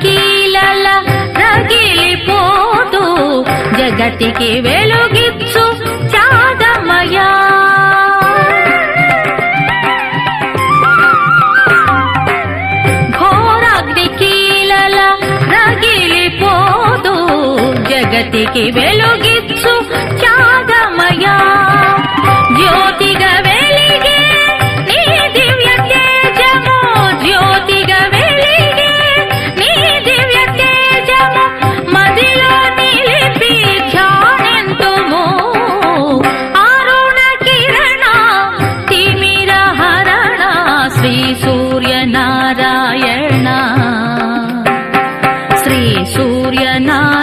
కీలల రగిలిపోతూ జగతికి వెలుగిచ్చు త్యాగమయా. ఘోరాగ్ని కీలల రగిలిపోతూ జగతికి వెలుగిచ్చు త్యాగమయా. జ్యోతిగా వెలిగే నీ దివ్య తేజము, జ్యోతిగా వెలిగే నీ దివ్య తేజము మదిలో నిలిపి ధ్యానింతుము. అరుణ కిరణ తిమిర హరణ శ్రీ సూర్యనారాయణ, శ్రీ సూర్యనారాయణ.